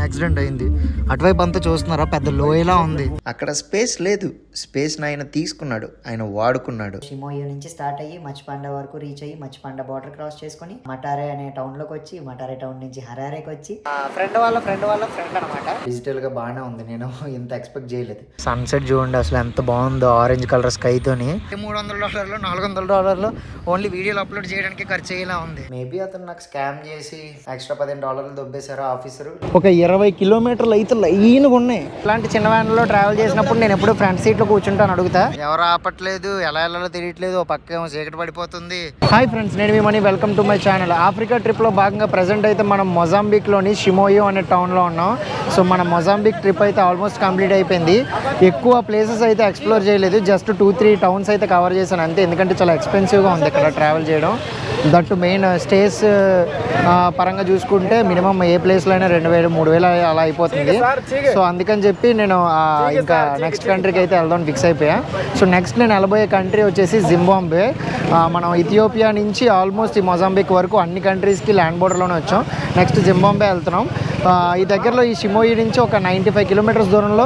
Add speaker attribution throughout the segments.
Speaker 1: Accident అయింది. అటువైపు అంతా చూస్తున్నారా, పెద్ద లోయలా ఉంది.
Speaker 2: అక్కడ స్పేస్ లేదు, స్పేస్ ఆయన తీసుకున్నాడు, ఆయన వాడుకున్నాడు.
Speaker 3: షిమోయో నుంచి స్టార్ట్ అయ్యి మచ్పాండా వరకు రీచ్ అయ్యి మచ్పాండా బార్డర్ క్రాస్ చేసుకుని మటారే అనే టౌన్ లోకి వచ్చి మటారే టౌన్ నుంచి హరారేకి వచ్చి ఫ్రెండ్ వాళ్ళ ఫ్రెండ్ అనమాట.
Speaker 1: డిజిటల్ గా బాగానే ఉంది, నేను ఇంత ఎక్స్పెక్ట్ చేయలేదు. సన్సెట్ చూడండి అసలు ఎంత బాగుందో, ఆరెంజ్ కలర్ స్కై తోని. $300 $400 ఓన్లీ వీడియోలు అప్లోడ్ చేయడానికి ఖర్చు అయ్యేలా ఉంది. మేబీ అతను నాకు స్కామ్ చేసి ఎక్స్ట్రా $15 దొబ్బేశారు ఆఫీసర్. ఒక 20 కిలోమీటర్లు అయితే లైన్గా ఉన్నాయి. ఇలాంటి చిన్న వ్యాన్ లో ట్రావెల్ చేసినప్పుడు నేను ఎప్పుడు ఫ్రంట్ సీట్ లో కూర్చుంటాను. అడుగుతా, ఎవరు ఆపట్లేదు, ఎలా వెళ్ళాలో తెలియట్లేదు, ఓ పక్క ఏమో చీకటి పడిపోతుంది. హాయ్ ఫ్రెండ్స్, నేను మీ Mani, welcome to my channel. Africa trip లో భాగంగా ప్రెసెంట్ అయితే మనం మొజాంబిక్ లోని షిమోయో అనే టౌన్ లో ఉన్నాం. సో మన మొజాంబిక్ ట్రిప్ అయితే ఆల్మోస్ట్ కంప్లీట్ అయిపోయింది. ఎక్కువ ప్లేసెస్ అయితే ఎక్స్ప్లోర్ చేయలేదు, జస్ట్ 2-3 టౌన్స్ అయితే కవర్ చేశాను అంతే. ఎందుకంటే చాలా ఎక్స్పెన్సివ్గా ఉంది ఇక్కడ ట్రావెల్ చేయడం. దట్టు మెయిన్ స్టేస్ పరంగా చూసుకుంటే మినిమం ఏ ప్లేస్లో అయినా 2000-3000 అలా అయిపోతుంది. సో అందుకని చెప్పి నేను ఇంకా నెక్స్ట్ కంట్రీకి అయితే వెళ్దాం ఫిక్స్ అయిపోయా. సో నెక్స్ట్ నేను వెళ్ళబోయే కంట్రీ వచ్చేసి జింబాబ్వే. మనం ఇథియోపియా నుంచి ఆల్మోస్ట్ ఈ మొజాంబిక్ వరకు అన్ని కంట్రీస్కి ల్యాండ్ బోర్డర్లోనే వచ్చాం. నెక్స్ట్ జింబాబ్వే వెళ్తున్నాం. ఈ దగ్గరలో ఈ షిమోయి నుంచి ఒక 95 కిలోమీటర్స్ దూరంలో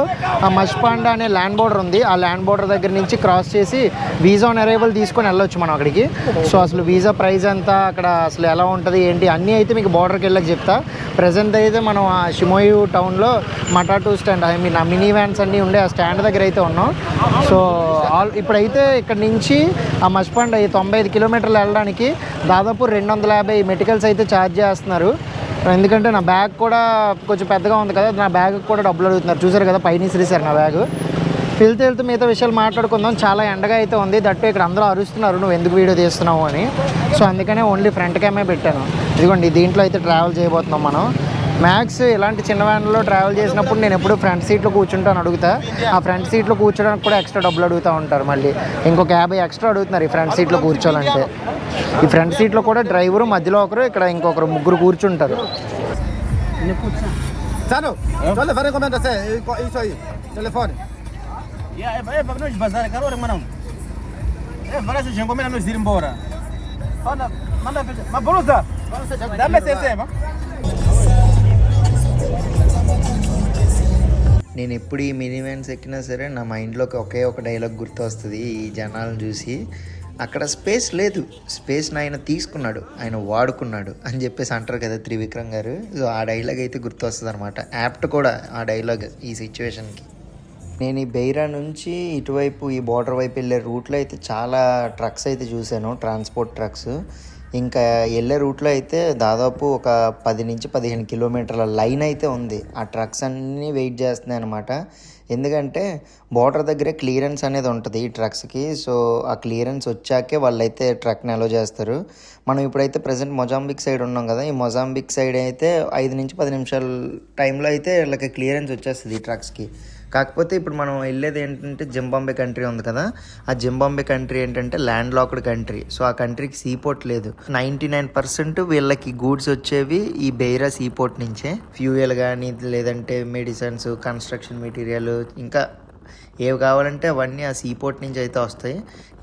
Speaker 1: మచ్పాండా అనే ల్యాండ్ బోర్డర్ ఉంది. ఆ ల్యాండ్ బోర్డర్ దగ్గర నుంచి క్రాస్ చేసి వీసా ఆన్ అరైవల్ తీసుకొని వెళ్ళొచ్చు మనం అక్కడికి. సో అసలు వీసా ప్రైస్ అంతా అక్కడ అసలు ఎలా ఉంటుంది ఏంటి అన్నీ అయితే మీకు బోర్డర్కి వెళ్ళక చెప్తా. ప్రజెంట్ అయితే మనం ఆ షిమోయి టౌన్లో మటాటూ స్టాండ్, ఐ మీన్ ఆ మినీ వ్యాన్స్ అన్నీ ఉండే ఆ స్టాండ్ దగ్గర అయితే ఉన్నాం. సో ఇప్పుడైతే ఇక్కడ నుంచి ఆ మచ్పాండా 95 కిలోమీటర్లు వెళ్ళడానికి దాదాపు 250 మెటికల్స్ అయితే ఛార్జ్ చేస్తున్నారు. ఎందుకంటే నా బ్యాగ్ కూడా కొంచెం పెద్దగా ఉంది కదా, నా బ్యాగ్ కూడా డబ్బులు అడుగుతున్నారు. చూసారు కదా పైన ఇసిరేసారు నా బ్యాగ్. వెళ్తూ మిగతా విషయాలు మాట్లాడుకుందాం. చాలా ఎండగా అయితే ఉంది, దట్టు ఇక్కడ అందరూ అరుస్తున్నారు నువ్వు ఎందుకు వీడియో తీస్తున్నావు అని. సో అందుకనే ఓన్లీ ఫ్రంట్ క్యామే పెట్టాను. ఇదిగోండి దీంట్లో అయితే ట్రావెల్ చేయబోతున్నాం మనం. మ్యాక్స్ ఇలాంటి చిన్న వ్యాన్లో ట్రావెల్ చేసినప్పుడు నేను ఎప్పుడు ఫ్రంట్ సీట్లో కూర్చుంటాను అడుగుతా. ఆ ఫ్రంట్ సీట్లో కూర్చోడానికి కూడా ఎక్స్ట్రా డబ్బులు అడుగుతూ ఉంటారు. మళ్ళీ ఇంకొక 50 ఎక్స్ట్రా అడుగుతున్నారు ఈ ఫ్రంట్ సీట్లో కూర్చోాలంటే. ఈ ఫ్రంట్ సీట్లో కూడా డ్రైవరు, మధ్యలో ఒకరు, ఇక్కడ ఇంకొకరు, ముగ్గురు కూర్చుంటారు.
Speaker 2: నేను ఎప్పుడు ఈ మినీ వ్యాన్స్ ఎక్కినా సరే నా మైండ్లోకి ఒకే ఒక డైలాగ్ గుర్తు వస్తుంది. ఈ జనాలను చూసి, అక్కడ స్పేస్ లేదు, స్పేస్ ఆయన తీసుకున్నాడు, ఆయన వాడుకున్నాడు అని చెప్పేసి అంటారు కదా త్రివిక్రమ్ గారు. సో ఆ డైలాగ్ అయితే గుర్తు వస్తుంది అనమాట. యాప్ట్ కూడా ఆ డైలాగ్ ఈ సిచ్యువేషన్కి. నేను ఈ బెయిరా నుంచి ఇటువైపు ఈ బోర్డర్ వైపు వెళ్ళే రూట్లో అయితే చాలా ట్రక్స్ అయితే చూశాను, ట్రాన్స్పోర్ట్ ట్రక్స్. ఇంకా వెళ్ళే రూట్లో అయితే దాదాపు ఒక 10-15 కిలోమీటర్ల లైన్ అయితే ఉంది. ఆ ట్రక్స్ అన్నీ వెయిట్ చేస్తున్నాయి అనమాట. ఎందుకంటే బోర్డర్ దగ్గరే క్లియరెన్స్ అనేది ఉంటుంది ఈ ట్రక్స్కి. సో ఆ క్లియరెన్స్ వచ్చాకే వాళ్ళైతే ట్రక్ని అలో చేస్తారు. మనం ఇప్పుడైతే ప్రజెంట్ మొజాంబిక్ సైడ్ ఉన్నాం కదా, ఈ మొజాంబిక్ సైడ్ అయితే 5-10 నిమిషాల టైంలో అయితే వీళ్ళకి క్లియరెన్స్ వచ్చేస్తుంది ఈ ట్రక్స్కి. కాకపోతే ఇప్పుడు మనం వెళ్ళేది ఏంటంటే జింబాబ్వే కంట్రీ ఉంది కదా, ఆ జింబాబ్వే కంట్రీ ఏంటంటే ల్యాండ్ లాక్డ్ కంట్రీ. సో ఆ కంట్రీకి సీపోర్ట్ లేదు. 99% వీళ్ళకి గూడ్స్ వచ్చేవి ఈ బెయిరా సీపోర్ట్ నుంచే. ఫ్యూయల్ కానీ లేదంటే మెడిసిన్స్, కన్స్ట్రక్షన్ మెటీరియల్, ఇంకా ఏవి కావాలంటే అవన్నీ ఆ సీపోర్ట్ నుంచి అయితే వస్తాయి.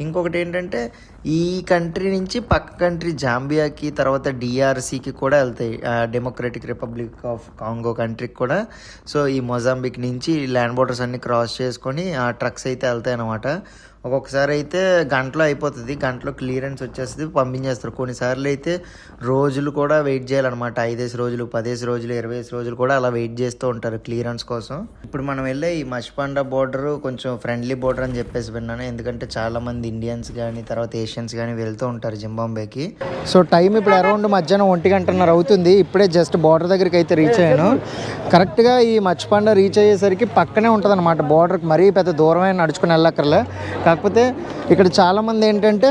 Speaker 2: ఇంకొకటి ఏంటంటే ఈ కంట్రీ నుంచి పక్క కంట్రీ జాంబియాకి, తర్వాత డిఆర్సీకి కూడా వెళ్తాయి, డెమోక్రటిక్ రిపబ్లిక్ ఆఫ్ కాంగో కంట్రీకి కూడా. సో ఈ మొజాంబిక్ నుంచి ల్యాండ్ బోర్డర్స్ అన్ని క్రాస్ చేసుకొని ఆ ట్రక్స్ అయితే వెళ్తాయి అన్నమాట. ఒక్కొక్కసారి అయితే గంటలో అయిపోతుంది, గంటలో క్లియరెన్స్ వచ్చేస్తుంది, పంపించేస్తారు. కొన్నిసార్లు అయితే రోజులు కూడా వెయిట్ చేయాలన్నమాట. 5 రోజులు, 10 రోజులు, 20 రోజులు కూడా అలా వెయిట్ చేస్తూ ఉంటారు క్లియరెన్స్ కోసం. ఇప్పుడు మనం వెళ్ళే ఈ మచ్పాండా బోర్డర్ కొంచెం ఫ్రెండ్లీ బోర్డర్ అని చెప్పేసి విన్నాను. ఎందుకంటే చాలామంది ఇండియన్స్ కానీ తర్వాత ఏషియన్స్ కానీ వెళ్తూ ఉంటారు జింబాబ్వేకి.
Speaker 1: సో టైం ఇప్పుడు అరౌండ్ మధ్యాహ్నం 1:30 అవుతుంది. ఇప్పుడే జస్ట్ బోర్డర్ దగ్గరికి అయితే రీచ్ అయ్యాను. కరెక్ట్గా ఈ మచ్పాండా రీచ్ అయ్యేసరికి పక్కనే ఉంటుంది అనమాట బోర్డర్కి. మరీ పెద్ద దూరమే నడుచుకుని వెళ్ళక్కర్లే. కాకపోతే ఇక్కడ చాలామంది ఏంటంటే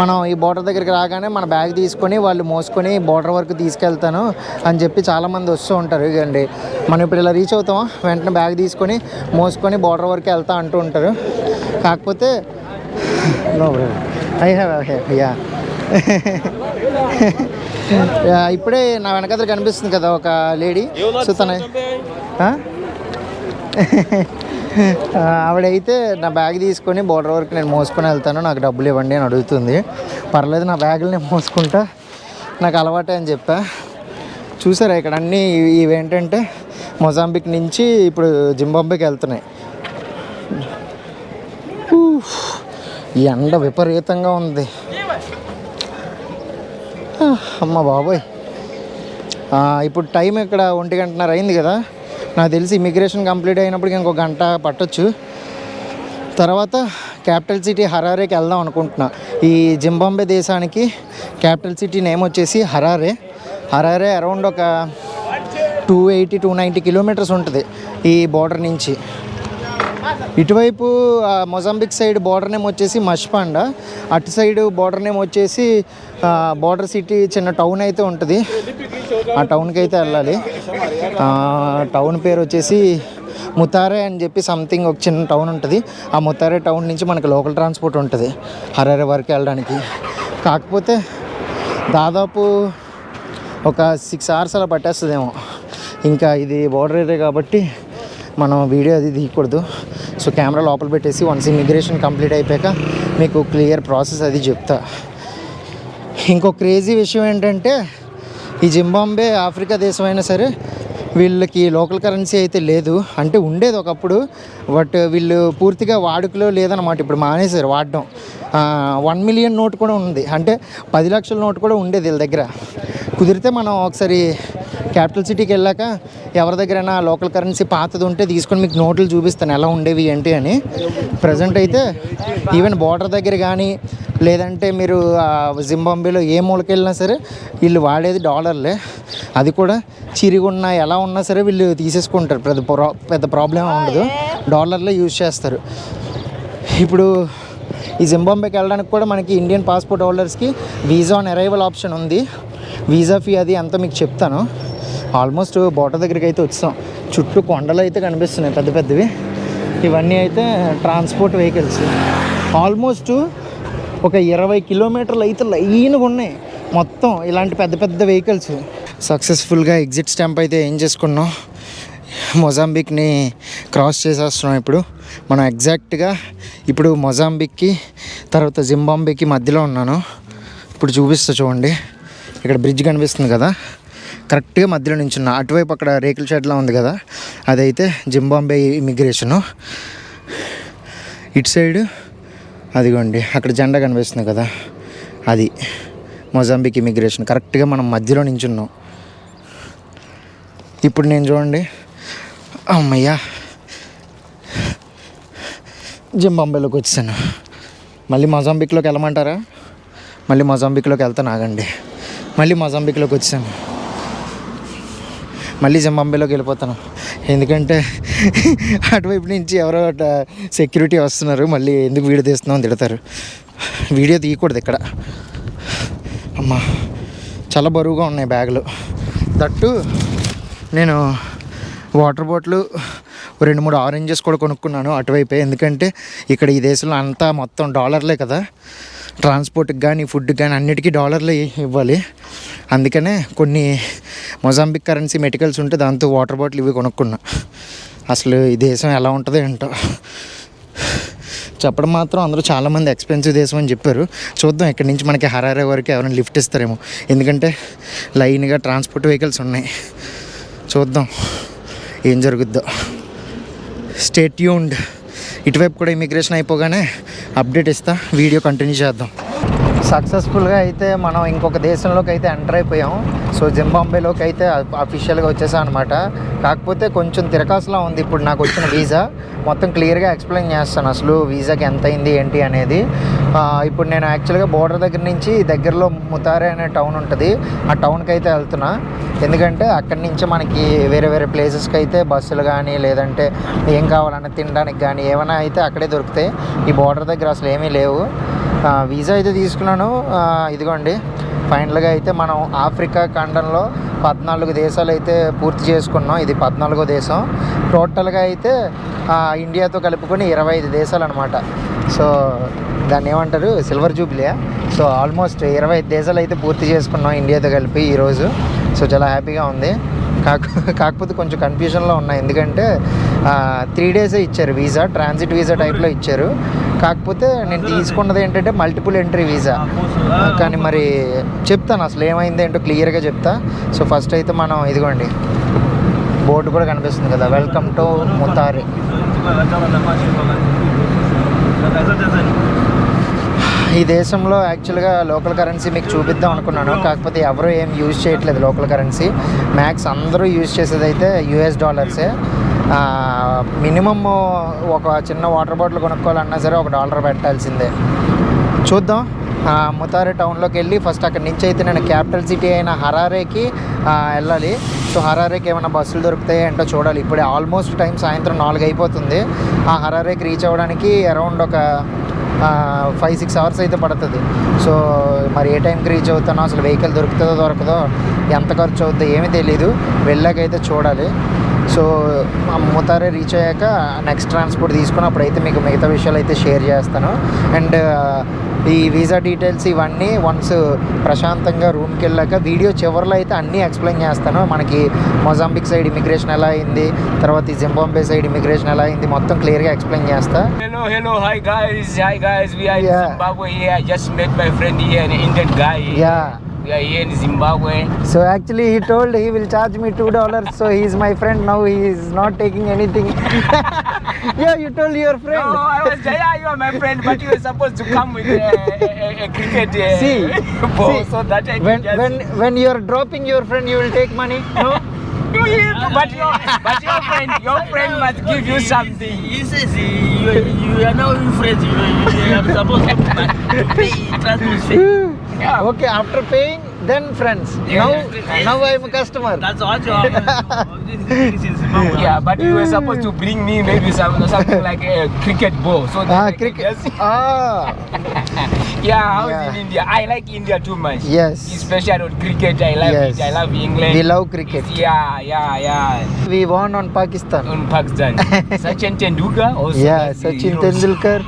Speaker 1: మనం ఈ బోర్డర్ దగ్గరికి రాగానే మన బ్యాగ్ తీసుకొని వాళ్ళు మోసుకొని బోర్డర్ వరకు తీసుకెళ్తాను అని చెప్పి చాలామంది వస్తూ ఉంటారు. ఇదండి మనం ఇప్పుడు ఇలా రీచ్ అవుతాం, వెంటనే బ్యాగ్ తీసుకొని మోసుకొని బోర్డర్ వరకు వెళ్తా అంటూ ఉంటారు. కాకపోతే ఇప్పుడే నా వెనకాల కనిపిస్తుంది కదా ఒక లేడీ. సో తన ఆవిడైతే నా బ్యాగ్ తీసుకొని బోర్డర్ వరకు నేను మోసుకొని వెళ్తాను, నాకు డబ్బులు ఇవ్వండి అని అడుగుతుంది. పర్లేదు నా బ్యాగులు నేను మోసుకుంటా, నాకు అలవాటే అని చెప్పా. చూసారా ఇక్కడ అన్నీ ఇవేంటంటే మొజాంబిక్ నుంచి ఇప్పుడు జింబాబ్వేకి వెళ్తున్నాయి. ఈ ఎండ విపరీతంగా ఉంది. అమ్మ బాబోయ్. ఇప్పుడు టైం ఇక్కడ 1:30 అయింది కదా. నాకు తెలిసి ఇమిగ్రేషన్ కంప్లీట్ అయినప్పటికి ఇంకో గంట పట్టొచ్చు. తర్వాత క్యాపిటల్ సిటీ హరారేకి వెళ్దాం అనుకుంటున్నా. ఈ జింబాబ్వే దేశానికి క్యాపిటల్ సిటీ నేమ్ వచ్చేసి హరారే. హరారే అరౌండ్ ఒక 280-290 కిలోమీటర్స్ ఉంటుంది ఈ బోర్డర్ నుంచి. ఇటువైపు మొజాంబిక్ సైడ్ బోర్డర్ నేమ్ వచ్చేసి మష్పాండ, అటు సైడ్ బోర్డర్ నేమ్ వచ్చేసి బోర్డర్ సిటీ చిన్న టౌన్ అయితే ఉంటుంది. ఆ టౌన్కి అయితే వెళ్ళాలి. టౌన్ పేరు వచ్చేసి ముతారే అని చెప్పి సంథింగ్ ఒక చిన్న టౌన్ ఉంటుంది. ఆ ముతారే టౌన్ నుంచి మనకి లోకల్ ట్రాన్స్పోర్ట్ ఉంటుంది హరారే వరకు వెళ్ళడానికి. కాకపోతే దాదాపు ఒక 6 hours అలా పట్టేస్తుందేమో. ఇంకా ఇది బోర్డర్ ఏరియా కాబట్టి మనం వీడియో అది తీయకూడదు. సో కెమెరా లోపల పెట్టేసి వన్స్ ఇమిగ్రేషన్ కంప్లీట్ అయిపోయాక మీకు క్లియర్ ప్రాసెస్ అది చెప్తా. ఇంకో క్రేజీ విషయం ఏంటంటే ఈ జింబాబ్వే ఆఫ్రికా దేశం అయినా సరే వీళ్ళకి లోకల్ కరెన్సీ అయితే లేదు. అంటే ఉండేది ఒకప్పుడు, బట్ వీళ్ళు పూర్తిగా వాడుకలో లేదన్నమాట. ఇప్పుడు మానేశారు వాడడం. 1 million నోట్ కూడా ఉంది, అంటే 10 లక్షల నోట్ కూడా ఉండేది వీళ్ళ దగ్గర. కుదిరితే మనం ఒకసారి క్యాపిటల్ సిటీకి వెళ్ళాక ఎవరి దగ్గరైనా లోకల్ కరెన్సీ పాతది ఉంటే తీసుకొని మీకు నోట్లు చూపిస్తాను ఎలా ఉండేవి ఏంటి అని. ప్రజెంట్ అయితే ఈవెన్ బోర్డర్ దగ్గర కానీ లేదంటే మీరు జింబాబ్వేలో ఏ మూలకి వెళ్ళినా సరే వీళ్ళు వాడేది డాలర్లే. అది కూడా చిరిగున్నా ఎలా ఉన్నా సరే వీళ్ళు తీసేసుకుంటారు. పెద్ద ప్రాబ్లం ఉండదు, డాలర్లే యూజ్ చేస్తారు. ఇప్పుడు ఈ జింబాబ్వేకి వెళ్ళడానికి కూడా మనకి ఇండియన్ పాస్పోర్ట్ హోల్డర్స్కి వీసా ఆన్ అరైవల్ ఆప్షన్ ఉంది. వీసా ఫీ అది అంతా మీకు చెప్తాను. ఆల్మోస్ట్ బోర్డర్ దగ్గరికి అయితే వచ్చాం. చుట్టూ కొండలు అయితే కనిపిస్తున్నాయి పెద్ద పెద్దవి. ఇవన్నీ అయితే ట్రాన్స్పోర్ట్ వెహికల్స్. ఆల్మోస్ట్ ఒక 20 కిలోమీటర్లు అయితే లైన్గా ఉన్నాయి మొత్తం ఇలాంటి పెద్ద పెద్ద వెహికల్స్. సక్సెస్ఫుల్గా ఎగ్జిట్ స్టాంప్ అయితే ఏం చేసుకున్నాం. మొజాంబిక్ని క్రాస్ చేసేస్తున్నాం. ఇప్పుడు మనం ఎగ్జాక్ట్గా ఇప్పుడు మొజాంబిక్కి తర్వాత జింబాబ్వేకి మధ్యలో ఉన్నాను. ఇప్పుడు చూపిస్తా చూడండి. ఇక్కడ బ్రిడ్జ్ కనిపిస్తుంది కదా, కరెక్ట్గా మధ్యలో నించున్నా. అటువైపు అక్కడ రేకుల షెడ్లా ఉంది కదా, అదైతే జింబాబ్వే ఇమిగ్రేషను. ఇటు సైడ్ అదిగోండి అక్కడ జెండా కనిపిస్తుంది కదా, అది మొజాంబిక్ ఇమిగ్రేషన్. కరెక్ట్గా మనం మధ్యలో నించున్నాం. ఇప్పుడు నేను చూడండి, అమ్మయ్యా జింబాబ్వేలోకి వచ్చాను. మళ్ళీ మొజాంబిక్లోకి వెళ్ళమంటారా? మళ్ళీ మొజాంబిక్లోకి వెళ్తాను, ఆగండి. మళ్ళీ మొజాంబిక్లోకి వచ్చాను, మళ్ళీ జింబాబ్వేలోకి వెళ్ళిపోతాను. ఎందుకంటే అటువైపు నుంచి ఎవరో సెక్యూరిటీ వస్తున్నారు, మళ్ళీ ఎందుకు వీడియో తీస్తున్నావు అని తిడతారు. వీడియో తీయకూడదు ఇక్కడ. అమ్మా చాలా బరువుగా ఉన్నాయి బ్యాగులు. దట్టు నేను వాటర్ బాటిల్ 2-3 ఆరెంజెస్ కూడా కొనుక్కున్నాను అటువైపే. ఎందుకంటే ఇక్కడ ఈ దేశంలో అంతా మొత్తం డాలర్లే కదా, ట్రాన్స్పోర్ట్కి కానీ ఫుడ్కి కానీ అన్నిటికీ డాలర్లే ఇవ్వాలి. అందుకనే కొన్ని మొజాంబిక్ కరెన్సీ మెటికల్స్ ఉంటే దాంతో వాటర్ బాటిల్ ఇవి కొనుక్కున్నా. అసలు ఈ దేశం ఎలా ఉంటుందో ఏంటో. చెప్పడం మాత్రం అందరూ చాలామంది ఎక్స్పెన్సివ్ దేశం అని చెప్పారు. చూద్దాం ఇక్కడి నుంచి మనకి హరారే వరకు ఎవరైనా లిఫ్ట్ ఇస్తారేమో. ఎందుకంటే లైన్గా ట్రాన్స్పోర్ట్ వెహికల్స్ ఉన్నాయి. చూద్దాం ఏం జరుగుద్దో. Stay tuned. ఇటువైపు కూడా ఇమిగ్రేషన్ అయిపోగానే అప్డేట్ ఇస్తా, వీడియో కంటిన్యూ చేద్దాం. సక్సెస్ఫుల్గా అయితే మనం ఇంకొక దేశంలోకి అయితే ఎంటర్ అయిపోయాం. సో జింబాబ్వేలోకి అయితే అఫీషియల్గా వచ్చేసాం అనమాట. కాకపోతే కొంచెం తిరకాసులా ఉంది ఇప్పుడు నాకు వచ్చిన వీసా. మొత్తం క్లియర్గా ఎక్స్ప్లెయిన్ చేస్తాను అసలు వీసాకి ఎంత అయింది ఏంటి అనేది. ఇప్పుడు నేను యాక్చువల్గా బోర్డర్ దగ్గర నుంచి దగ్గరలో ముతారే అనే టౌన్ ఉంటుంది, ఆ టౌన్కి అయితే వెళ్తున్నా. ఎందుకంటే అక్కడి నుంచి మనకి వేరే వేరే ప్లేసెస్కి అయితే బస్సులు కానీ లేదంటే ఏం కావాలన్నా తినడానికి కానీ ఏమైనా అయితే అక్కడే దొరుకుతాయి. ఈ బోర్డర్ దగ్గర అసలు ఏమీ లేవు. వీసా అయితే తీసుకున్నాను. ఇదిగోండి ఫైనల్గా అయితే మనం ఆఫ్రికా ఖండంలో 14 దేశాలు అయితే పూర్తి చేసుకున్నాం. ఇది 14వ దేశం. టోటల్గా అయితే ఇండియాతో కలుపుకొని 25 దేశాలు అనమాట. సో దాన్ని ఏమంటారు, సిల్వర్ జూబ్లీ. సో ఆల్మోస్ట్ 25 దేశాలు అయితే పూర్తి చేసుకున్నాం ఇండియాతో కలిపి ఈరోజు. సో చాలా హ్యాపీగా ఉంది. కాకపోతే కొంచెం కన్ఫ్యూజన్లో ఉన్నాయి, ఎందుకంటే 3 days ఇచ్చారు వీసా, ట్రాన్సిట్ వీసా టైప్లో ఇచ్చారు. కాకపోతే నేను తీసుకున్నది ఏంటంటే మల్టిపుల్ ఎంట్రీ వీసా. కానీ మరి చెప్తాను అసలు ఏమైంది ఏంటో క్లియర్గా చెప్తా. సో ఫస్ట్ అయితే మనం ఇదిగోండి బోర్డు కూడా కనిపిస్తుంది కదా, వెల్కమ్ టు ముతారే. ఈ దేశంలో యాక్చువల్గా లోకల్ కరెన్సీ మీకు చూపిద్దాం అనుకున్నాను, కాకపోతే ఎవరు ఏం యూజ్ చేయట్లేదు లోకల్ కరెన్సీ. మ్యాక్స్ అందరూ యూజ్ చేసేది అయితే US డాలర్సే. మినిమమ్ ఒక చిన్న వాటర్ బాటిల్ కొనుక్కోవాలన్నా సరే $1 పెట్టాల్సిందే. చూద్దాం. ముతారే టౌన్లోకి వెళ్ళి ఫస్ట్ అక్కడి నుంచి అయితే నేను క్యాపిటల్ సిటీ అయిన హరారేకి వెళ్ళాలి. సో హరారేకి ఏమైనా బస్సులు దొరుకుతాయి ఏంటో చూడాలి. ఇప్పుడే ఆల్మోస్ట్ టైం సాయంత్రం 4 అయిపోతుంది. ఆ హరారేకి రీచ్ అవ్వడానికి అరౌండ్ ఒక 5-6 hours అయితే పడుతుంది. సో మరి ఏ టైంకి రీచ్ అవుతానో, అసలు వెహికల్ దొరుకుతుందో దొరకదో, ఎంత ఖర్చు అవుతుందో ఏమీ తెలీదు. వెళ్ళాకైతే చూడాలి. సో ముతారే రీచ్ అయ్యాక నెక్స్ట్ ట్రాన్స్పోర్ట్ తీసుకుని అప్పుడైతే మీకు మిగతా విషయాలు అయితే షేర్ చేస్తాను. అండ్ ఈ వీసా డీటెయిల్స్ ఇవన్నీ వన్స్ ప్రశాంతంగా రూమ్కి వెళ్ళాక వీడియో చివరిలో అయితే అన్నీ ఎక్స్ప్లెయిన్ చేస్తాను. మనకి మొజాంబిక్ సైడ్ ఇమిగ్రేషన్ ఎలా అయింది, తర్వాత ఈ జింబాబ్వే సైడ్ ఇమిగ్రేషన్ ఎలా అయింది, మొత్తం క్లియర్గా ఎక్స్ప్లెయిన్ చేస్తా.
Speaker 4: Hello, hi guys, we are in Zimbabwe here. I just met my friend here, an Indian guy. We are here in Zimbabwe.
Speaker 1: So actually he told he will charge me $2, so he is my friend now. He is not taking anything. Yeah, you told your friend.
Speaker 4: No, you are my friend, but you were supposed to come with a cricket ball, so that I can
Speaker 1: when you are dropping your friend, you will take money. No.
Speaker 4: But your friend must give you something.
Speaker 5: He says you are now friends. You are supposed to pay transport fee.
Speaker 4: Yeah.
Speaker 1: Okay, after paying, then friends. Now I am a customer.
Speaker 5: That's what you are.
Speaker 4: Yeah, but you were supposed to bring me maybe something like a cricket ball. So that I can
Speaker 1: Cricket.
Speaker 4: just- Yeah, how's in India? I like India too much.
Speaker 1: Yes.
Speaker 4: Especially on cricket, I love
Speaker 1: Yes.
Speaker 4: it. I love England.
Speaker 1: We love cricket.
Speaker 4: Yeah.
Speaker 1: We won on Pakistan.
Speaker 4: On Pakistan. Sachin Tendulkar also.
Speaker 1: Yeah,
Speaker 4: like the
Speaker 1: Sachin
Speaker 4: heroes.
Speaker 1: Tendulkar,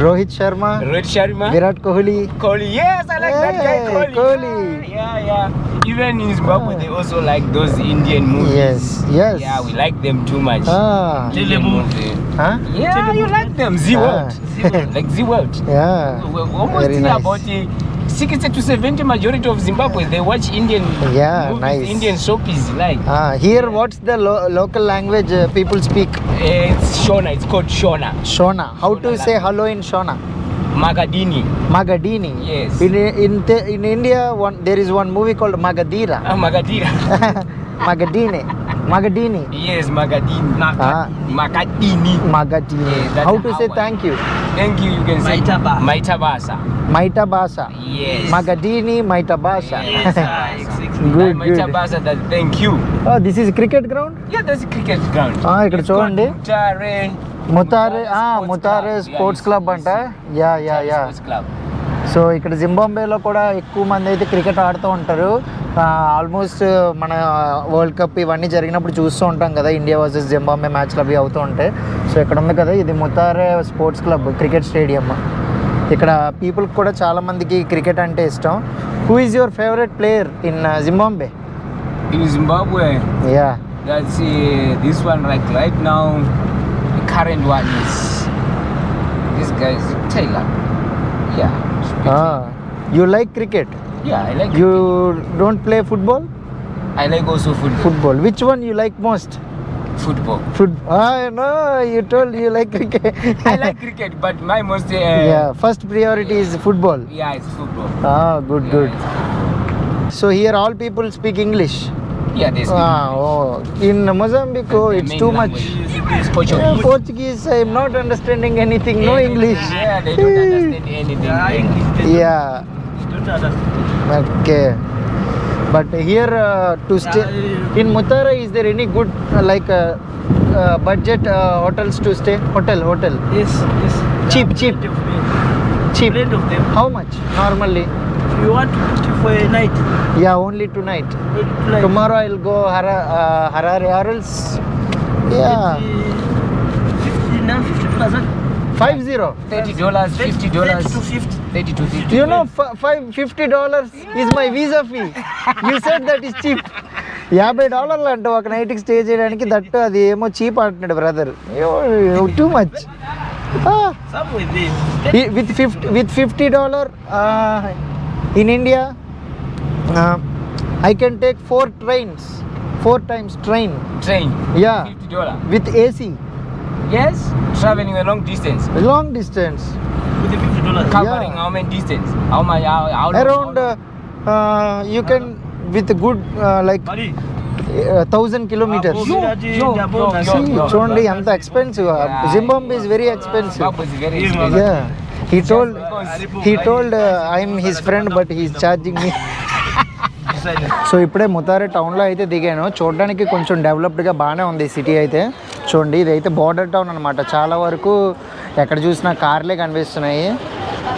Speaker 1: Rohit Sharma,
Speaker 4: Rohit Sharma.
Speaker 1: Virat Kohli.
Speaker 4: Kohli. Yes, I like that guy.
Speaker 1: Hey,
Speaker 4: Kohli.
Speaker 1: Kohli.
Speaker 4: Yeah. Even in Zimbabwe, they also like those Indian movies.
Speaker 1: Yes.
Speaker 4: Yeah, we like them too much. Indian movie.
Speaker 1: Huh?
Speaker 4: Yeah, you like them. Z-World. Like Z-World.
Speaker 1: Yeah.
Speaker 4: Almost
Speaker 1: Very nice.
Speaker 4: about 60 to 70 majority of Zimbabwe, they watch Indian movies,
Speaker 1: nice.
Speaker 4: Indian soapies. Like
Speaker 1: Here, what's the local language people speak?
Speaker 4: it's Shona. It's called Shona.
Speaker 1: Shona. How to
Speaker 4: Shona
Speaker 1: say hello in Shona?
Speaker 4: Magadini.
Speaker 1: Magadini.
Speaker 4: Yes.
Speaker 1: In India, there is one movie called Magadira.
Speaker 4: Magadira.
Speaker 1: Magadini.
Speaker 4: Yes, Magadini. Magadini.
Speaker 1: Magadini.
Speaker 4: Yeah, that's
Speaker 1: How to say
Speaker 4: how
Speaker 1: thank you?
Speaker 4: Thank you. You can say
Speaker 5: Maitabasa.
Speaker 4: Maitabasa.
Speaker 1: Maitabasa.
Speaker 4: Yes.
Speaker 1: Magadini, Maitabasa.
Speaker 5: Yes,
Speaker 1: Good.
Speaker 4: Maitabasa. That thank you.
Speaker 1: Oh, this is cricket ground?
Speaker 4: Yeah, that's a cricket ground.
Speaker 1: ఇక్కడ చూడండి. ముతారే sports club అంట. Yeah
Speaker 4: Sports club.
Speaker 1: So ఇక్కడ జింబాబ్వేలో కూడా ఎక్కువ మంది అయితే cricket ఆడుతూ ఉంటారు. ఆల్మోస్ట్ మన వరల్డ్ కప్ ఇవన్నీ జరిగినప్పుడు చూస్తూ ఉంటాం కదా, ఇండియా వర్సెస్ జింబాబ్వే మ్యాచ్లు అవి అవుతూ ఉంటాయి. సో ఇక్కడ ఉంది కదా, ఇది ముతారే స్పోర్ట్స్ క్లబ్ క్రికెట్ స్టేడియం. ఇక్కడ పీపుల్కి కూడా చాలామందికి క్రికెట్ అంటే ఇష్టం. Who is your favourite player in Zimbabwe?
Speaker 4: In Zimbabwe,
Speaker 1: yeah
Speaker 4: that's this one right now. The current one is this guy is Taylor. Yeah.
Speaker 1: You like cricket?
Speaker 4: Yeah, I like.
Speaker 1: You don't play football?
Speaker 4: I like also football.
Speaker 1: Football. Which one you like most?
Speaker 4: Football.
Speaker 1: No, you told you like cricket.
Speaker 4: I like cricket, but my most.
Speaker 1: Yeah, first priority is football.
Speaker 4: Yeah, it's football.
Speaker 1: Good. So here all people speak English.
Speaker 4: Yeah, they speak.
Speaker 1: In Mozambique, it's
Speaker 4: main
Speaker 1: too
Speaker 4: language
Speaker 1: much.
Speaker 4: is Portuguese.
Speaker 1: Portuguese, I am not understanding anything. No English.
Speaker 4: Yeah, they don't understand anything.
Speaker 1: Yeah.
Speaker 5: Don't understand.
Speaker 1: Okay. But here to stay in Mutara, is there any good budget hotels to stay? Hotel.
Speaker 5: Yes.
Speaker 1: Cheap. Cheap.
Speaker 5: Friend of them.
Speaker 1: How much normally?
Speaker 5: If you want to put it for a night,
Speaker 1: Yeah, only tonight.
Speaker 5: tonight.
Speaker 1: Tomorrow I'll go Harare or else. Yeah.
Speaker 5: 50,000.
Speaker 1: 50.
Speaker 4: $30, $50,
Speaker 5: 30 to 50.
Speaker 4: 30 to 50.
Speaker 1: You know, $50 is my visa fee. You said that is cheap. $50 అంట ఒక నైట్కి stay చేయడానికి. That అది ఏమో cheap అంటున్నాడు brother. Too much. With $50 in India I can take 4 trains, 4 times train.
Speaker 4: Train.
Speaker 1: Yeah.
Speaker 4: $50.
Speaker 1: With AC.
Speaker 4: Yes. Traveling a long distance.
Speaker 1: Long distance.
Speaker 5: With the $50.
Speaker 4: Covering how many distance? How much? How long?
Speaker 1: Around you can with good like
Speaker 5: Buddy.
Speaker 1: 1,000 kilometers. See, చూడండి ఎంత expensive. Zimbabwe is very expensive.
Speaker 4: Zimbabwe is very expensive.
Speaker 1: Yeah. He told I'm his friend but he's charging me. So ఇప్పుడే ముతారే టౌన్లో అయితే దిగాను. చూడడానికి కొంచెం డెవలప్డ్గా బాగానే ఉంది సిటీ అయితే. చూడండి ఇదైతే బోర్డర్ టౌన్ అనమాట. చాలా వరకు ఎక్కడ చూసినా కార్లే కనిపిస్తున్నాయి.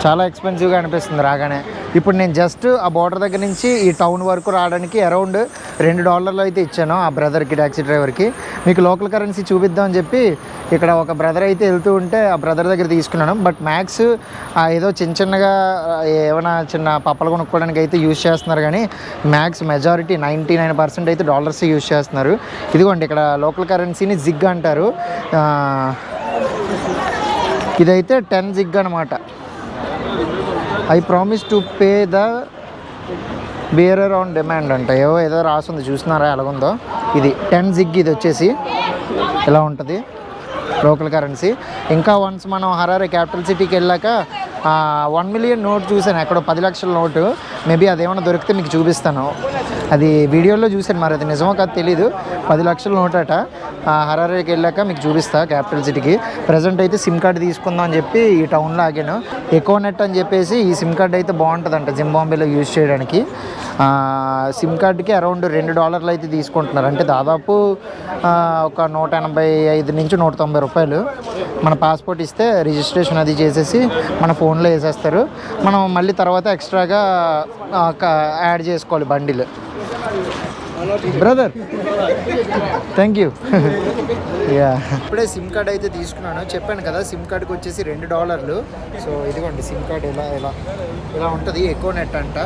Speaker 1: చాలా ఎక్స్పెన్సివ్గా అనిపిస్తుంది రాగానే. ఇప్పుడు నేను జస్ట్ ఆ బోర్డర్ దగ్గర నుంచి ఈ టౌన్ వరకు రావడానికి అరౌండ్ $2 అయితే ఇచ్చాను ఆ బ్రదర్కి, ట్యాక్సీ డ్రైవర్కి. మీకు లోకల్ కరెన్సీ చూపిద్దామని చెప్పి ఇక్కడ ఒక బ్రదర్ అయితే వెళ్తూ ఉంటే ఆ బ్రదర్ దగ్గర తీసుకున్నాను. బట్ మ్యాక్స్ ఏదో చిన్నగా ఏమైనా చిన్న పప్పలు కొనుక్కోవడానికి అయితే యూజ్ చేస్తున్నారు, కానీ మ్యాక్స్ మెజారిటీ 99% అయితే డాలర్స్ యూజ్ చేస్తున్నారు. ఇదిగోండి ఇక్కడ లోకల్ కరెన్సీని జిగ్ అంటారు. ఇదైతే 10 జిగ్ అనమాట. I promise to pay the bearer on demand అంట. ఏదో రాస్తుంది చూస్తున్నారా ఎలాగుందో. ఇది 10 జిగ్. ఇది వచ్చేసి ఇలా ఉంటుంది లోకల్ కరెన్సీ. ఇంకా వన్స్ మనం హరారే క్యాపిటల్ సిటీకి వెళ్ళాక 1 మిలియన్ నోట్ చూశాను, ఎక్కడో 10 లక్షల నోటు. మేబీ అదేమన్నా దొరికితే మీకు చూపిస్తాను. అది వీడియోలో చూశాను, మరి అది నిజమో కాదు తెలీదు. 10 లక్షల నోట్ అట. హరారేకి వెళ్ళాక మీకు చూపిస్తా క్యాపిటల్ సిటీకి. ప్రజెంట్ అయితే సిమ్ కార్డు తీసుకుందాం అని చెప్పి ఈ టౌన్లో ఆగాను. ఎకోనెట్ అని చెప్పేసి ఈ సిమ్ కార్డు అయితే బాగుంటుందంట జింబాబ్వేలో యూజ్ చేయడానికి. సిమ్ కార్డుకి అరౌండ్ $2 అయితే తీసుకుంటున్నారు. అంటే దాదాపు ఒక 185 నుంచి 190 రూపాయలు. మన పాస్పోర్ట్ ఇస్తే రిజిస్ట్రేషన్ అది చేసేసి మన ఫోన్లో వేసేస్తారు. మనం మళ్ళీ తర్వాత ఎక్స్ట్రాగా యాడ్ చేసుకోవాలి bundle. Brother thank you. Yeah ఇప్పుడే సిమ్ కార్డ్ అయితే తీసుకున్నాను. చెప్పాను కదా సిమ్ కార్డ్కి వచ్చేసి $2. సో ఇదిగోండి సిమ్ కార్డ్ ఇలా ఉంటుంది. ఎకోనెట్ అంట.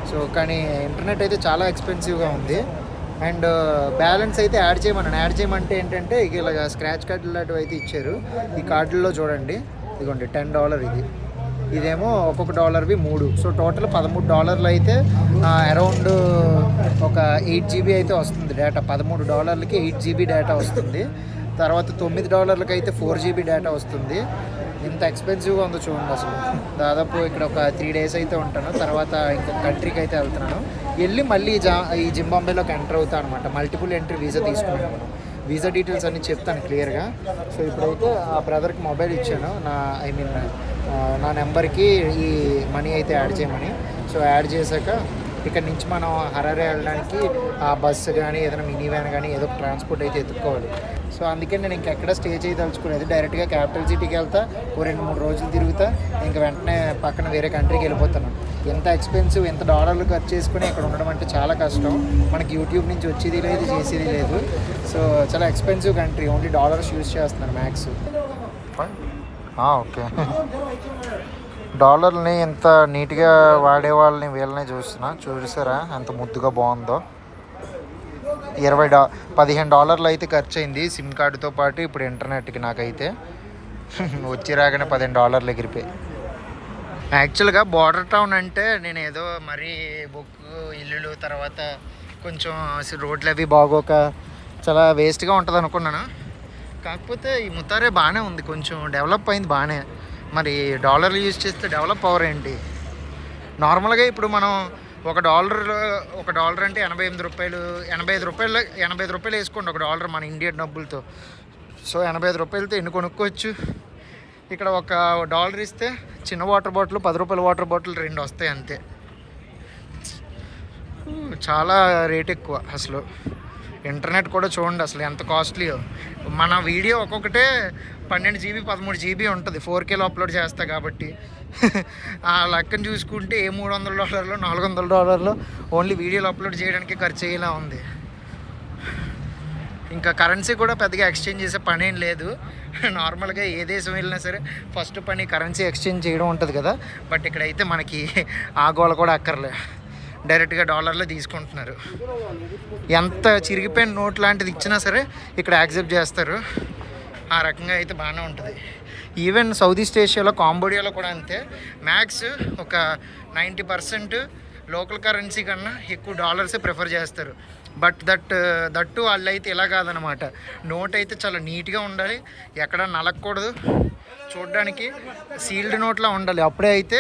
Speaker 1: సో కానీ ఇంటర్నెట్ అయితే చాలా ఎక్స్పెన్సివ్గా ఉంది. అండ్ బ్యాలెన్స్ అయితే యాడ్ చేయమంటే ఏంటంటే ఇలాగ స్క్రాచ్ కార్డు లాంటివి అయితే ఇచ్చారు. ఈ కార్డుల్లో చూడండి ఇదిగోండి $10 ఇది. ఇదేమో ఒక్కొక్క $3 3. సో టోటల్ $13 అయితే అరౌండ్ ఒక 8 GB అయితే వస్తుంది డేటా. $13కి 8 GB డేటా వస్తుంది. తర్వాత $9 అయితే 4 GB డేటా వస్తుంది. ఇంత ఎక్స్పెన్సివ్గా ఉందో చూడండి అసలు. దాదాపు ఇక్కడ ఒక 3 డేస్ అయితే ఉంటాను. తర్వాత ఇంకొక కంట్రీకి అయితే వెళ్తున్నాను. వెళ్ళి మళ్ళీ ఈ జింబాబ్వేలోకి ఎంటర్ అవుతాను అనమాట. మల్టిపుల్ ఎంట్రీ వీసా తీసుకున్నాను. మనం వీసా డీటెయిల్స్ అన్నీ చెప్తాను క్లియర్గా. సో ఇప్పుడైతే ఆ బ్రదర్కి మొబైల్ ఇచ్చాను. నా నెంబర్కి ఈ మనీ అయితే యాడ్ చేయమని. సో యాడ్ చేశాక ఇక్కడ నుంచి మనం హరారే వెళ్ళడానికి ఆ బస్సు కానీ ఏదైనా మినీ వ్యాన్ కానీ ఏదో ఒక ట్రాన్స్పోర్ట్ అయితే ఎత్తుక్కోవాలి. సో అందుకే నేను ఇంకెక్కడ స్టే చేయదలుచుకునేది. డైరెక్ట్గా క్యాపిటల్ సిటీకి వెళ్తా, ఓ 2-3 రోజులు తిరుగుతా, ఇంకా వెంటనే పక్కన వేరే కంట్రీకి వెళ్ళిపోతాను. ఎంత ఎక్స్పెన్సివ్, ఎంత $1 ఖర్చు చేసుకుని ఇక్కడ ఉండడం అంటే చాలా కష్టం. మనకి యూట్యూబ్ నుంచి వచ్చేది లేదు, చేసేది లేదు. సో చాలా expensive country. Only dollars use చేస్తున్నారు మ్యాక్స్. ఓకే డాలర్ని ఎంత నీట్గా వాడే వాళ్ళని వీళ్ళని చూసారా ఎంత ముద్దుగా బాగుందో. $15 అయితే ఖర్చు అయింది సిమ్ కార్డుతో పాటు. ఇప్పుడు ఇంటర్నెట్కి నాకైతే వచ్చి రాగానే $15 ఎగిరిపోయి. యాక్చువల్గా బోర్డర్ టౌన్ అంటే నేను ఏదో మరీ ఇల్లులు తర్వాత కొంచెం రోడ్లు అవి బాగోక చాలా వేస్ట్గా ఉంటుంది అనుకున్నాను. కాకపోతే ఈ ముతారే బాగానే ఉంది, కొంచెం డెవలప్ అయింది బాగానే. మరి డాలర్లు యూజ్ చేస్తే డెవలప్ అవర్ ఏంటి? నార్మల్గా ఇప్పుడు మనం $1 అంటే 88 రూపాయలు, 85 రూపాయలు వేసుకోండి $1 మన ఇండియన్ డబ్బులతో. సో 85 రూపాయలతో ఎన్ని కొనుక్కోవచ్చు. ఇక్కడ $1 ఇస్తే చిన్న వాటర్ బాటిల్, $10 వాటర్ బాటిల్ 2 వస్తాయి అంతే. చాలా రేట్ ఎక్కువ అసలు. ఇంటర్నెట్ కూడా చూడండి అసలు ఎంత కాస్ట్లీయో. మన వీడియో ఒక్కొక్కటే 12 GB 13 GB ఉంటుంది 4Kలో అప్లోడ్ చేస్తా కాబట్టి. ఆ లెక్కను చూసుకుంటే ఏ $300 $400 ఓన్లీ వీడియోలు అప్లోడ్ చేయడానికి ఖర్చు అయ్యేలా ఉంది. ఇంకా కరెన్సీ కూడా పెద్దగా ఎక్స్చేంజ్ చేసే పని ఏం లేదు. నార్మల్గా ఏ దేశం వెళ్ళినా సరే ఫస్ట్ పని కరెన్సీ ఎక్స్చేంజ్ చేయడం ఉంటుంది కదా. బట్ ఇక్కడైతే మనకి ఆ గోల కూడా అక్కర్లే. డైరెక్ట్గా డాలర్లో తీసుకుంటున్నారు. ఎంత చిరిగిపోయిన నోట్ లాంటిది ఇచ్చినా సరే ఇక్కడ యాక్సెప్ట్ చేస్తారు. ఆ రకంగా అయితే బాగానే ఉంటుంది. ఈవెన్ సౌత్ ఈస్ట్ ఏషియాలో కాంబోడియాలో కూడా అంతే. మ్యాక్స్ ఒక 90% లోకల్ కరెన్సీ కన్నా ఎక్కువ డాలర్సే ప్రిఫర్ చేస్తారు. బట్ దట్టు వాళ్ళు అయితే ఇలా కాదనమాట. నోట్ అయితే చాలా నీట్గా ఉండాలి, ఎక్కడ నలగకూడదు, చూడడానికి సీల్డ్ నోట్లా ఉండాలి, అప్పుడే అయితే